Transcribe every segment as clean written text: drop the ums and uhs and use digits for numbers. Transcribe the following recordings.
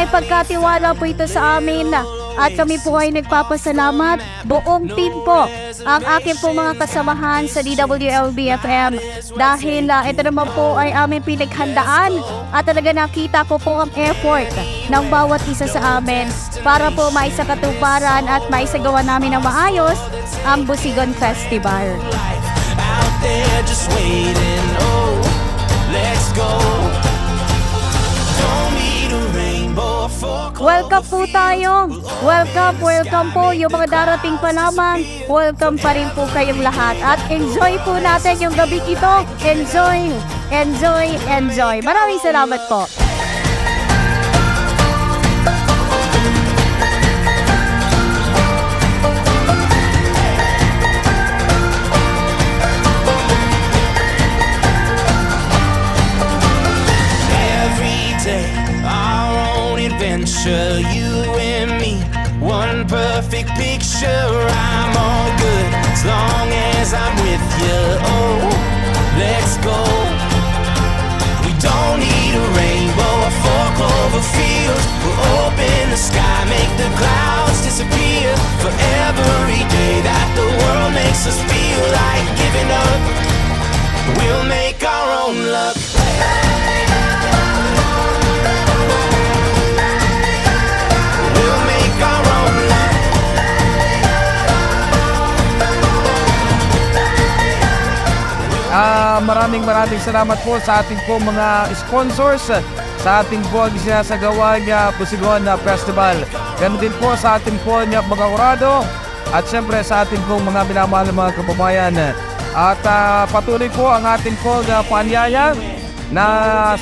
pagkatiwala po ito sa amin at kami po ay nagpapasalamat. Buong team po, ang aking po mga kasamahan sa DWLB-FM dahil ito naman po ay aming pinaghandaan at talaga nakita ko po ang effort ng bawat isa sa amin para po maisakatuparan at maisagawa namin ng maayos ang Busigon Festival. Out there just waiting, oh, let's go. Don't need a rainbow for Welcome po tayo. Welcome po yung mga darating pa lamang. Welcome pa rin po kayong lahat. At enjoy po natin yung gabi ito. Enjoy. Maraming salamat po. You and me, one perfect picture. I'm all good as long as I'm with you. Oh, let's go. We don't need a rainbow or four clover fields. We'll open the sky, make the clouds disappear. For every day that the world makes us feel like giving up, we'll make our own luck. Maraming salamat po sa ating po mga sponsors sa ating po sinasagawa niya Busigon Festival. Ganun din po sa ating po niya mga kurado at syempre sa ating po mga minamahal mga kababayan. At patuloy po ang ating po paanyaya na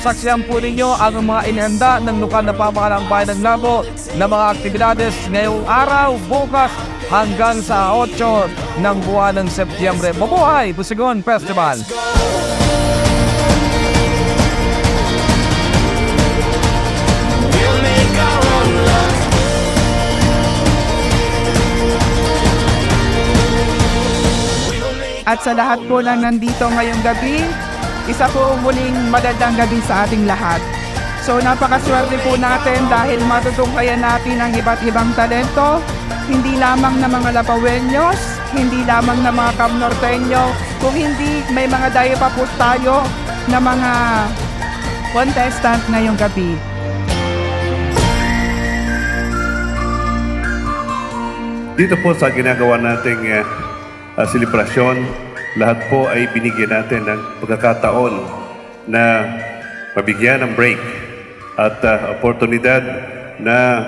saksiyan po ninyo ang mga inihanda ng lokal na pamahalaang bayan ng Labo na mga aktibidades ngayong araw, bukas hanggang sa 8 ng buwan ng Setyembre. Mabuhay Busigon Festival! At sa lahat po na nandito ngayong gabi, isa po muling magandang gabi sa ating lahat. So napakaswerte po natin dahil matutungkayan natin ang iba't ibang talento, hindi lamang ng mga Lapaweños, hindi lamang ng mga Camnorteño, kung hindi may mga dayo pa po tayo na mga contestant ngayong gabi. Dito po sa ginagawa nating selebrasyon, lahat po ay binigyan natin ng pagkakataon na mabigyan ng break at oportunidad na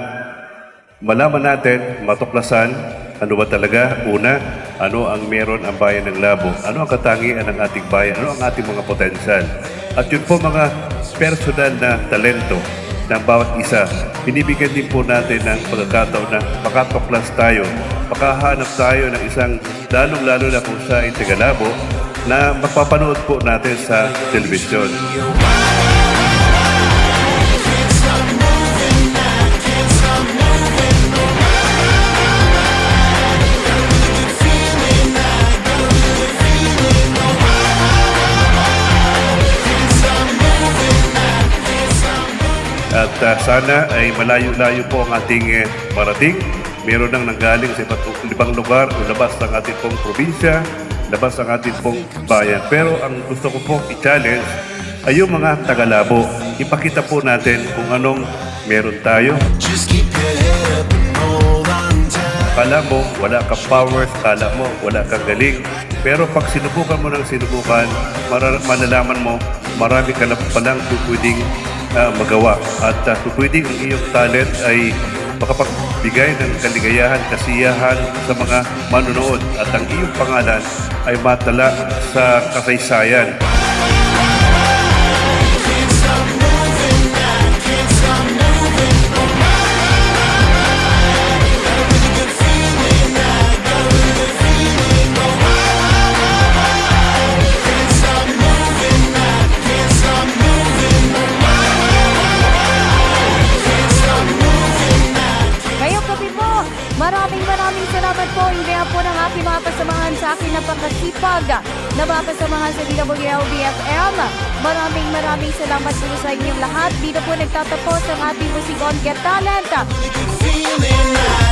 malaman natin, matuklasan ano ba talaga, una, ano ang meron ang bayan ng Labo, ano ang katangian ng ating bayan, ano ang ating mga potensyal. At yun po mga personal na talento ng bawat isa. Binibigyan din po natin ng pagkakataon na makatuklas tayo, makahanap tayo ng isang lalong-lalo na po sa Tagalabo na mapapanood po natin sa telebisyon. At sana ay malayo-layo po ang ating marating. Meron nang nanggaling sa ibang lugar o labas ng ating pong probinsya, labas ng ating pong bayan. Pero ang gusto ko pong i-challenge ay yung mga Tagalabo. Ipakita po natin kung anong meron tayo. Akala mo wala kang powers, akala mo wala kang galing. Pero pag sinubukan mo ng sinubukan, malalaman mo marami ka na palang pwedeng magawa. At pwedeng ang iyong talent ay makapagbigay ng kaligayahan, kasiyahan sa mga manonood. At ang iyong pangalan ay matala sa kasaysayan. Maraming salamat po. Yung kaya po ng ating mga kasamahan sa akin, napakasipag na mga kasamahan sa DWLB-FM. Maraming salamat po sa inyong lahat. Dito po nagtatapos ang ating Musik on Get Talent. Feeling right.